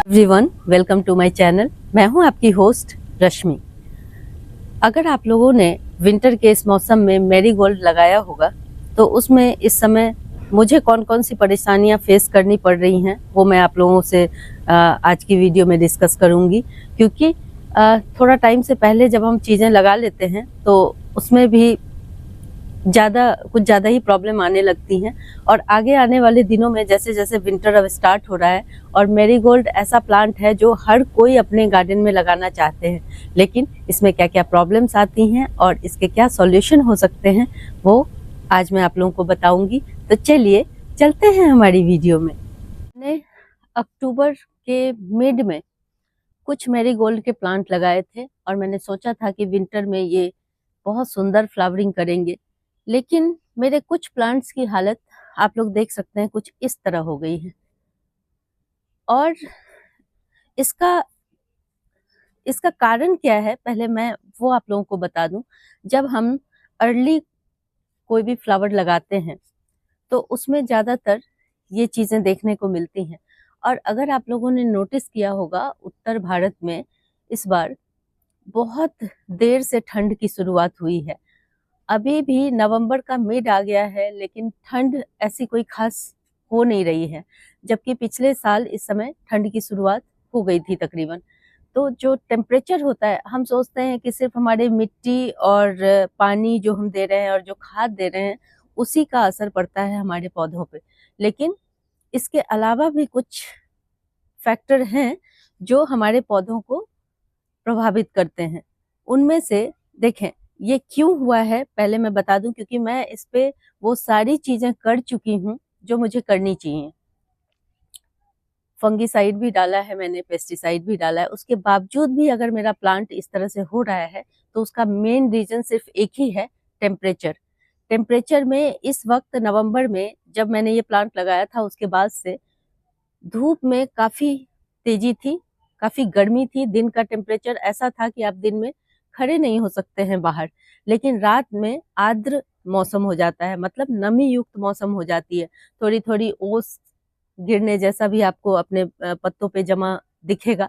Everyone, welcome to my channel. मैं हूं आपकी होस्ट रश्मि। अगर आप लोगों ने विंटर के इस मौसम में मैरीगोल्ड लगाया होगा तो उसमें इस समय मुझे कौन कौन सी परेशानियां फेस करनी पड़ रही हैं वो मैं आप लोगों से आज की वीडियो में डिस्कस करूंगी। क्योंकि थोड़ा टाइम से पहले जब हम चीज़ें लगा लेते हैं तो उसमें भी कुछ ज़्यादा ही प्रॉब्लम आने लगती हैं। और आगे आने वाले दिनों में जैसे जैसे विंटर अब स्टार्ट हो रहा है और मैरीगोल्ड ऐसा प्लांट है जो हर कोई अपने गार्डन में लगाना चाहते हैं, लेकिन इसमें क्या क्या प्रॉब्लम्स आती हैं और इसके क्या सॉल्यूशन हो सकते हैं वो आज मैं आप लोगों को बताऊंगी। तो चलिए चलते हैं हमारी वीडियो में। मैंने अक्टूबर के मिड में कुछ मैरीगोल्ड के प्लांट लगाए थे और मैंने सोचा था कि विंटर में ये बहुत सुंदर फ्लावरिंग करेंगे, लेकिन मेरे कुछ प्लांट्स की हालत आप लोग देख सकते हैं कुछ इस तरह हो गई है। और इसका इसका कारण क्या है पहले मैं वो आप लोगों को बता दूं। जब हम अर्ली कोई भी फ्लावर लगाते हैं तो उसमें ज़्यादातर ये चीज़ें देखने को मिलती हैं। और अगर आप लोगों ने नोटिस किया होगा, उत्तर भारत में इस बार बहुत देर से ठंड की शुरुआत हुई है। अभी भी नवंबर का मिड आ गया है लेकिन ठंड ऐसी कोई खास हो नहीं रही है, जबकि पिछले साल इस समय ठंड की शुरुआत हो गई थी तकरीबन। तो जो टेम्परेचर होता है, हम सोचते हैं कि सिर्फ हमारे मिट्टी और पानी जो हम दे रहे हैं और जो खाद दे रहे हैं उसी का असर पड़ता है हमारे पौधों पे, लेकिन इसके अलावा भी कुछ फैक्टर हैं जो हमारे पौधों को प्रभावित करते हैं। उनमें से देखें ये क्यों हुआ है पहले मैं बता दूं, क्योंकि मैं इस पे वो सारी चीजें कर चुकी हूँ जो मुझे करनी चाहिए। फंगीसाइड भी डाला है मैंने, पेस्टिसाइड भी डाला है, उसके बावजूद भी अगर मेरा प्लांट इस तरह से हो रहा है तो उसका मेन रीजन सिर्फ एक ही है, टेम्परेचर में इस वक्त नवंबर में जब मैंने ये प्लांट लगाया था उसके बाद से धूप में काफी तेजी थी, काफी गर्मी थी। दिन का टेम्परेचर ऐसा था कि आप दिन में खड़े नहीं हो सकते हैं बाहर, लेकिन रात में आर्द्र मौसम हो जाता है, मतलब नमी युक्त मौसम हो जाती है। थोड़ी थोड़ी ओस गिरने जैसा भी आपको अपने पत्तों पे जमा दिखेगा।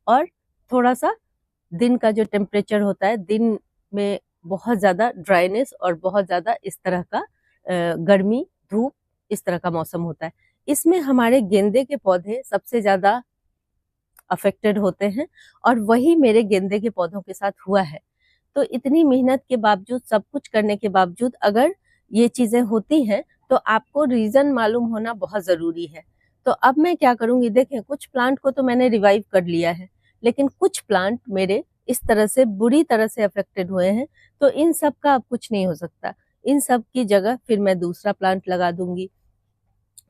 और थोड़ा सा दिन का जो टेम्परेचर होता है, दिन में बहुत ज्यादा ड्राइनेस और बहुत ज्यादा इस तरह का गर्मी, धूप, इस तरह का मौसम होता है। इसमें हमारे गेंदे के पौधे सबसे ज्यादा अफेक्टेड होते हैं और वही मेरे गेंदे के पौधों के साथ हुआ है। तो इतनी मेहनत के बावजूद, सब कुछ करने के बावजूद अगर ये चीजें होती हैं तो आपको रीजन मालूम होना बहुत जरूरी है। तो अब मैं क्या करूंगी, देखें कुछ प्लांट को तो मैंने रिवाइव कर लिया है, लेकिन कुछ प्लांट मेरे इस तरह से बुरी तरह से अफेक्टेड हुए हैं। तो इन सब का अब कुछ नहीं हो सकता, इन सब की जगह फिर मैं दूसरा प्लांट लगा दूंगी।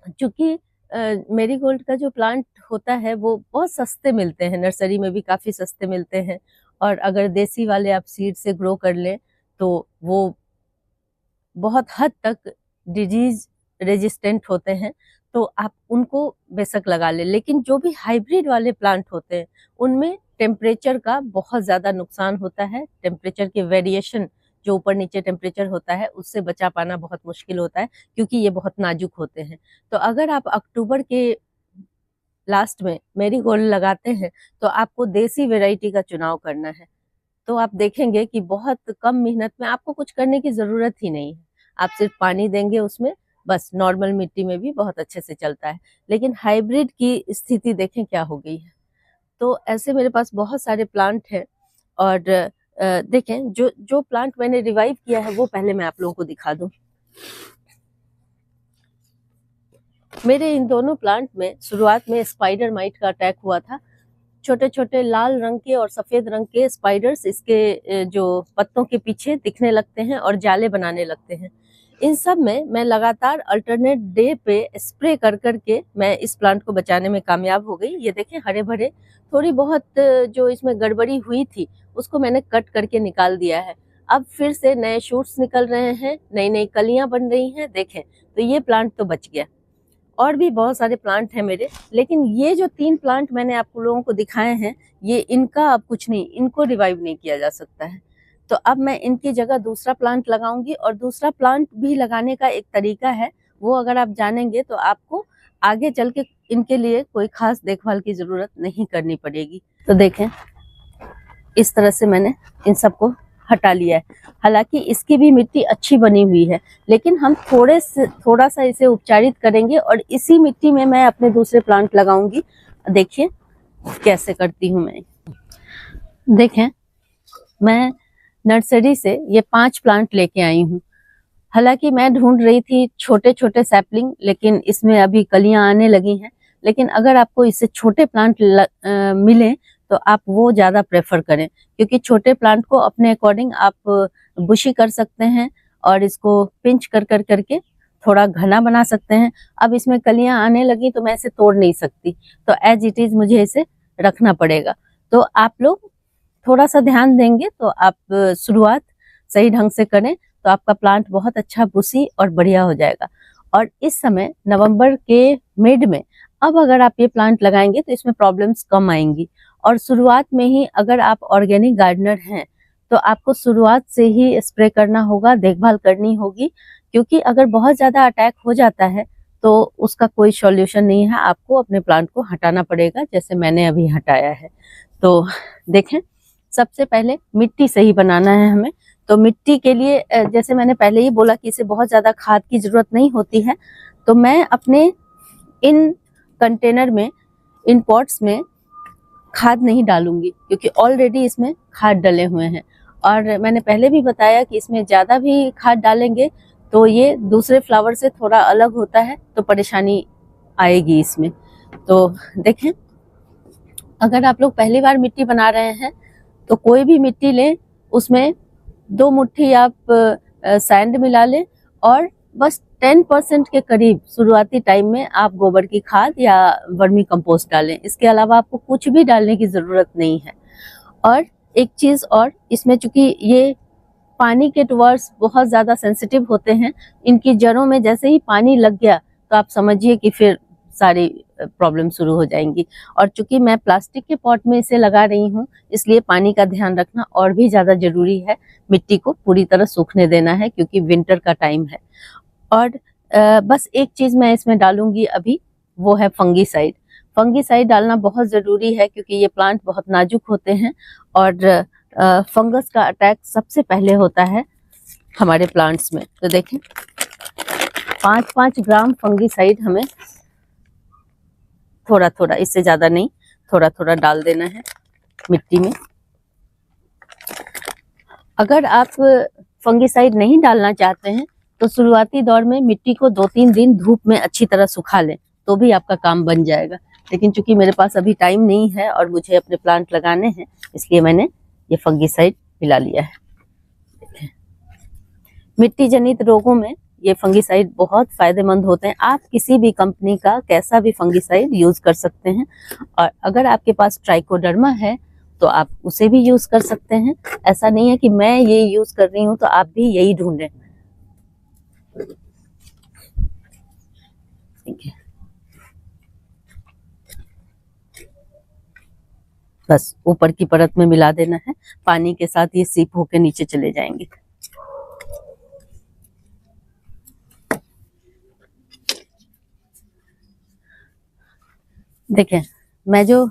क्योंकि मेरीगोल्ड का जो प्लांट होता है वो बहुत सस्ते मिलते हैं, नर्सरी में भी काफ़ी सस्ते मिलते हैं। और अगर देसी वाले आप सीड से ग्रो कर लें तो वो बहुत हद तक डिजीज रेजिस्टेंट होते हैं, तो आप उनको बेशक लगा लें। लेकिन जो भी हाइब्रिड वाले प्लांट होते हैं उनमें टेम्परेचर का बहुत ज़्यादा नुकसान होता है। टेम्परेचर के वेरिएशन, जो ऊपर नीचे टेम्परेचर होता है, उससे बचा पाना बहुत मुश्किल होता है, क्योंकि ये बहुत नाजुक होते हैं। तो अगर आप अक्टूबर के लास्ट में मैरीगोल्ड लगाते हैं तो आपको देसी वेराइटी का चुनाव करना है। तो आप देखेंगे कि बहुत कम मेहनत में, आपको कुछ करने की ज़रूरत ही नहीं है, आप सिर्फ पानी देंगे उसमें, बस नॉर्मल मिट्टी में भी बहुत अच्छे से चलता है। लेकिन हाइब्रिड की स्थिति देखें क्या हो गई है। तो ऐसे मेरे पास बहुत सारे प्लांट हैं। और देखें जो जो प्लांट मैंने रिवाइव किया है वो पहले मैं आप लोगों को दिखा दूं। मेरे इन दोनों प्लांट में शुरुआत में स्पाइडर माइट का अटैक हुआ था। छोटे छोटे लाल रंग के और सफेद रंग के स्पाइडर्स इसके जो पत्तों के पीछे दिखने लगते हैं और जाले बनाने लगते हैं। इन सब में मैं लगातार अल्टरनेट डे पे स्प्रे कर करके मैं इस प्लांट को बचाने में कामयाब हो गई। ये देखें हरे भरे, थोड़ी बहुत जो इसमें गड़बड़ी हुई थी उसको मैंने कट करके निकाल दिया है। अब फिर से नए शूट्स निकल रहे हैं, नई नई कलियां बन रही हैं। देखें तो ये प्लांट तो बच गया। और भी बहुत सारे प्लांट हैं मेरे, लेकिन ये जो 3 प्लांट मैंने आप लोगों को दिखाए हैं, ये इनका अब कुछ नहीं, इनको रिवाइव नहीं किया जा सकता है। तो अब मैं इनकी जगह दूसरा प्लांट लगाऊंगी, और दूसरा प्लांट भी लगाने का एक तरीका है, वो अगर आप जानेंगे तो आपको आगे चल के इनके लिए कोई खास देखभाल की जरूरत नहीं करनी पड़ेगी। तो देखें इस तरह से मैंने इन सबको हटा लिया है। हालांकि इसकी भी मिट्टी अच्छी बनी हुई है, लेकिन हम थोड़ा सा इसे उपचारित करेंगे और इसी मिट्टी में मैं अपने दूसरे प्लांट लगाऊंगी। देखिए कैसे करती हूँ मैं। देखें मैं नर्सरी से ये 5 प्लांट लेके आई हूँ। हालांकि मैं ढूंढ रही थी छोटे छोटे सैपलिंग, लेकिन इसमें अभी कलियां आने लगी हैं। लेकिन अगर आपको इससे छोटे प्लांट मिले तो आप वो ज्यादा प्रेफर करें, क्योंकि छोटे प्लांट को अपने अकॉर्डिंग आप बुशी कर सकते हैं और इसको पिंच कर करके थोड़ा घना बना सकते हैं। अब इसमें कलियां आने लगी तो मैं इसे तोड़ नहीं सकती, तो एज इट इज मुझे इसे रखना पड़ेगा। तो आप लोग थोड़ा सा ध्यान देंगे तो आप शुरुआत सही ढंग से करें तो आपका प्लांट बहुत अच्छा बुशी और बढ़िया हो जाएगा। और इस समय नवंबर के मिड में अब अगर आप ये प्लांट लगाएंगे तो इसमें प्रॉब्लम्स कम आएंगी। और शुरुआत में ही अगर आप ऑर्गेनिक गार्डनर हैं तो आपको शुरुआत से ही स्प्रे करना होगा, देखभाल करनी होगी, क्योंकि अगर बहुत ज्यादा अटैक हो जाता है तो उसका कोई सॉल्यूशन नहीं है, आपको अपने प्लांट को हटाना पड़ेगा, जैसे मैंने अभी हटाया है। तो देखें सबसे पहले मिट्टी सही बनाना है हमें। तो मिट्टी के लिए जैसे मैंने पहले ही बोला कि इसे बहुत ज्यादा खाद की जरूरत नहीं होती है, तो मैं अपने इन कंटेनर में, इन पॉट्स में खाद नहीं डालूंगी, क्योंकि ऑलरेडी इसमें खाद डले हुए हैं। और मैंने पहले भी बताया कि इसमें ज्यादा भी खाद डालेंगे तो ये दूसरे फ्लावर से थोड़ा अलग होता है, तो परेशानी आएगी इसमें। तो देखें अगर आप लोग पहली बार मिट्टी बना रहे हैं तो कोई भी मिट्टी लें, उसमें 2 मुट्ठी आप सैंड मिला लें, और बस 10% के करीब शुरुआती टाइम में आप गोबर की खाद या वर्मी कंपोस्ट डालें। इसके अलावा आपको कुछ भी डालने की जरूरत नहीं है। और एक चीज और, इसमें चूंकि ये पानी के टुवर्ड्स बहुत ज्यादा सेंसिटिव होते हैं, इनकी जड़ों में जैसे ही पानी लग गया तो आप समझिए कि फिर सारी प्रॉब्लम शुरू हो जाएंगी। और चूंकि मैं प्लास्टिक के पॉट में इसे लगा रही हूँ, इसलिए पानी का ध्यान रखना और भी ज्यादा जरूरी है। मिट्टी को पूरी तरह सूखने देना है, क्योंकि विंटर का टाइम है। और बस एक चीज मैं इसमें डालूंगी अभी, वो है फंगीसाइड। फंगीसाइड डालना बहुत जरूरी है, क्योंकि ये प्लांट बहुत नाजुक होते हैं और फंगस का अटैक सबसे पहले होता है हमारे प्लांट्स में। तो देखें 5-5 ग्राम फंगीसाइड हमें थोड़ा थोड़ा, इससे ज्यादा नहीं, थोड़ा थोड़ा डाल देना है मिट्टी में। अगर आप फंगीसाइड नहीं डालना चाहते हैं तो शुरुआती दौर में मिट्टी को 2-3 दिन धूप में अच्छी तरह सुखा लें, तो भी आपका काम बन जाएगा। लेकिन चूंकि मेरे पास अभी टाइम नहीं है और मुझे अपने प्लांट लगाने हैं, इसलिए मैंने ये फंगीसाइड मिला लिया है। मिट्टी जनित रोगों में ये फंगीसाइड बहुत फायदेमंद होते हैं। आप किसी भी कंपनी का कैसा भी फंगीसाइड यूज कर सकते हैं, और अगर आपके पास ट्राइकोडर्मा है तो आप उसे भी यूज कर सकते हैं। ऐसा नहीं है कि मैं ये यूज कर रही हूँ तो आप भी यही ढूंढें। ठीक है, बस ऊपर की परत में मिला देना है, पानी के साथ ये सीप होके नीचे चले जाएंगे। देखें मैं जो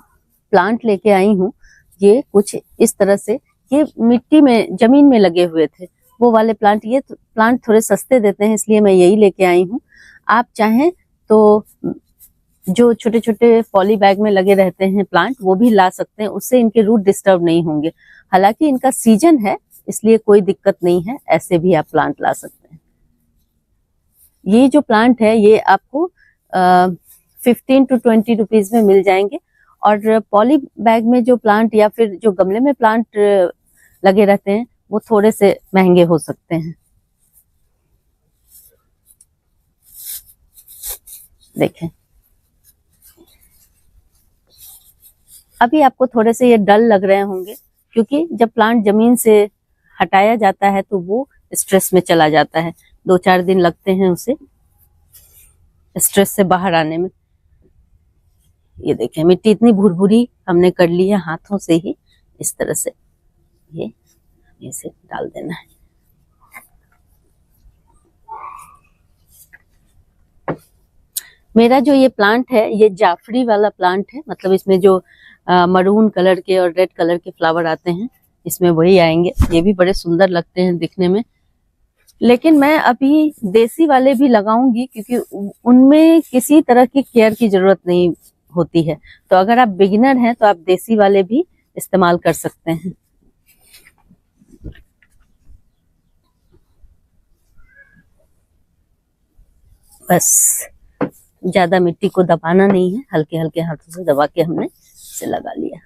प्लांट लेके आई हूँ, ये कुछ इस तरह से, ये मिट्टी में जमीन में लगे हुए थे वो वाले प्लांट। ये प्लांट थोड़े सस्ते देते हैं, इसलिए मैं यही लेके आई हूँ। आप चाहें तो जो छोटे छोटे पॉली बैग में लगे रहते हैं प्लांट, वो भी ला सकते हैं, उससे इनके रूट डिस्टर्ब नहीं होंगे। हालांकि इनका सीजन है, इसलिए कोई दिक्कत नहीं है, ऐसे भी आप प्लांट ला सकते हैं। ये जो प्लांट है ये आपको 15 to 20 रुपीज में मिल जाएंगे। और पॉली बैग में जो प्लांट या फिर जो गमले में प्लांट लगे रहते हैं वो थोड़े से महंगे हो सकते हैं। देखें, अभी आपको थोड़े से ये डल लग रहे होंगे, क्योंकि जब प्लांट जमीन से हटाया जाता है तो वो स्ट्रेस में चला जाता है। 2-4 दिन लगते हैं उसे स्ट्रेस से बाहर आने में। ये देखें, मिट्टी इतनी भुरभुरी हमने कर ली है हाथों से ही, इस तरह से ये इसे डाल देना है। मेरा जो ये प्लांट है ये जाफरी वाला प्लांट है, मतलब इसमें जो मरून कलर के और रेड कलर के फ्लावर आते हैं इसमें वही आएंगे। ये भी बड़े सुंदर लगते हैं दिखने में, लेकिन मैं अभी देसी वाले भी लगाऊंगी क्योंकि उनमें किसी तरह की केयर की जरूरत नहीं होती है। तो अगर आप बिगिनर हैं तो आप देसी वाले भी इस्तेमाल कर सकते हैं। बस ज्यादा मिट्टी को दबाना नहीं है, हल्के हल्के हाथों से दबा के हमने इसे लगा लिया।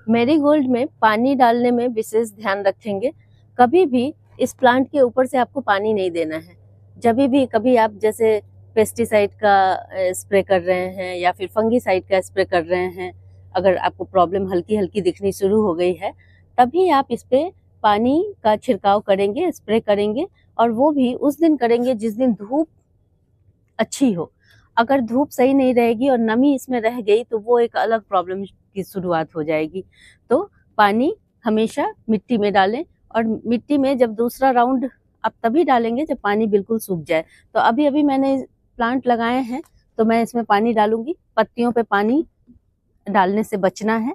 मैरीगोल्ड में पानी डालने में विशेष ध्यान रखेंगे। कभी भी इस प्लांट के ऊपर से आपको पानी नहीं देना है। जब भी कभी आप जैसे पेस्टिसाइड का स्प्रे कर रहे हैं या फिर फंगीसाइड का स्प्रे कर रहे हैं, अगर आपको प्रॉब्लम हल्की हल्की दिखनी शुरू हो गई है, तभी आप इस पे पानी का छिड़काव करेंगे, स्प्रे करेंगे। और वो भी उस दिन करेंगे जिस दिन धूप अच्छी हो। अगर धूप सही नहीं रहेगी और नमी इसमें रह गई तो वो एक अलग प्रॉब्लम की शुरुआत हो जाएगी। तो पानी हमेशा मिट्टी में डालें, और मिट्टी में जब दूसरा राउंड आप तभी डालेंगे जब पानी बिल्कुल सूख जाए। तो अभी अभी मैंने प्लांट लगाए हैं तो मैं इसमें पानी डालूंगी। पत्तियों पे पानी डालने से बचना है,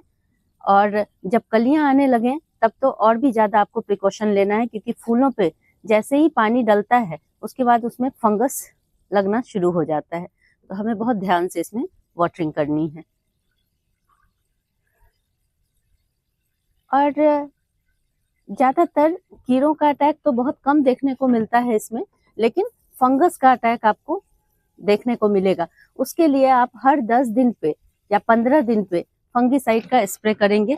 और जब कलियां आने लगें तब तो और भी ज्यादा आपको प्रिकॉशन लेना है, क्योंकि फूलों पे जैसे ही पानी डलता है उसके बाद उसमें फंगस लगना शुरू हो जाता है। तो हमें बहुत ध्यान से इसमें वाटरिंग करनी है। और ज्यादातर कीड़ों का अटैक तो बहुत कम देखने को मिलता है इसमें, लेकिन फंगस का अटैक आपको देखने को मिलेगा। उसके लिए आप हर 10 दिन पे या 15 दिन पे फंगीसाइड का स्प्रे करेंगे।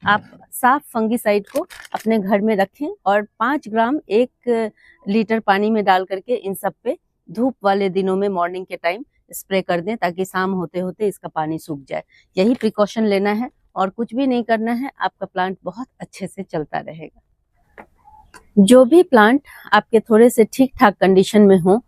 आप साफ फंगीसाइड को अपने घर में रखें और 5 ग्राम 1 लीटर पानी में डाल करके इन सब पे धूप वाले दिनों में मॉर्निंग के टाइम स्प्रे कर दें, ताकि शाम होते होते इसका पानी सूख जाए। यही प्रिकॉशन लेना है और कुछ भी नहीं करना है, आपका प्लांट बहुत अच्छे से चलता रहेगा। जो भी प्लांट आपके थोड़े से ठीक ठाक कंडीशन में हो,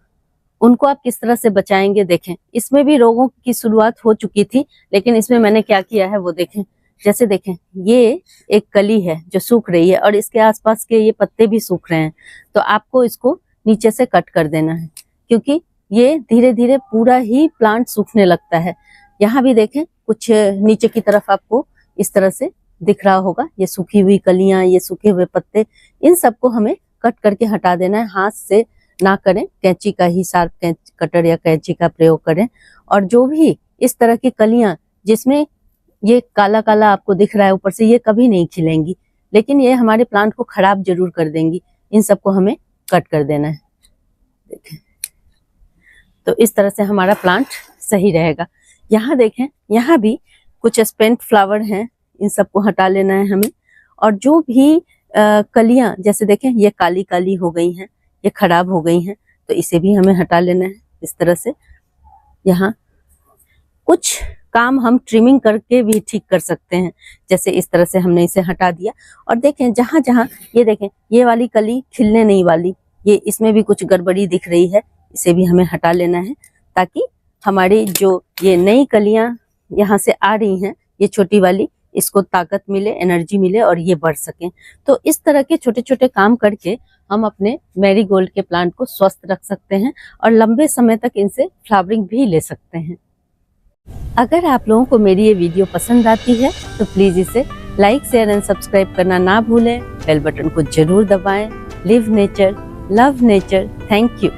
उनको आप किस तरह से बचाएंगे देखें। इसमें भी रोगों की शुरुआत हो चुकी थी, लेकिन इसमें मैंने क्या किया है वो देखें। जैसे देखें, ये एक कली है जो सूख रही है और इसके आसपास के ये पत्ते भी सूख रहे हैं। तो आपको इसको नीचे से कट कर देना है, क्योंकि ये धीरे धीरे पूरा ही प्लांट सूखने लगता है। यहाँ भी देखें, कुछ नीचे की तरफ आपको इस तरह से दिख रहा होगा, ये सूखी हुई कलियां, ये सूखे हुए पत्ते, इन सबको हमें कट करके हटा देना है। हाथ से ना करें, कैंची का ही, शार्प कटर या कैंची का प्रयोग करें। और जो भी इस तरह की कलियां जिसमें ये काला काला आपको दिख रहा है ऊपर से, ये कभी नहीं खिलेंगी, लेकिन ये हमारे प्लांट को खराब जरूर कर देंगी। इन सबको हमें कट कर देना है। देखें, तो इस तरह से हमारा प्लांट सही रहेगा। यहाँ देखें, यहाँ भी कुछ स्पेंट फ्लावर हैं, इन सबको हटा लेना है हमें। और जो भी कलियां, जैसे देखें ये काली काली हो गई हैं, ये खराब हो गई हैं, तो इसे भी हमें हटा लेना है इस तरह से। यहाँ कुछ काम हम ट्रिमिंग करके भी ठीक कर सकते हैं, जैसे इस तरह से हमने इसे हटा दिया। और देखें, जहां जहां ये देखें, ये वाली कली खिलने नहीं वाली, ये इसमें भी कुछ गड़बड़ी दिख रही है, इसे भी हमें हटा लेना है, ताकि हमारी जो ये नई कलियां यहाँ से आ रही हैं, ये छोटी वाली, इसको ताकत मिले, एनर्जी मिले और ये बढ़ सकें। तो इस तरह के छोटे छोटे काम करके हम अपने मैरीगोल्ड के प्लांट को स्वस्थ रख सकते हैं और लंबे समय तक इनसे फ्लावरिंग भी ले सकते हैं। अगर आप लोगों को मेरी ये वीडियो पसंद आती है तो प्लीज इसे लाइक, शेयर एंड सब्सक्राइब करना ना भूलें। बेल बटन को जरूर दबाएं। Live nature, love nature. Thank you.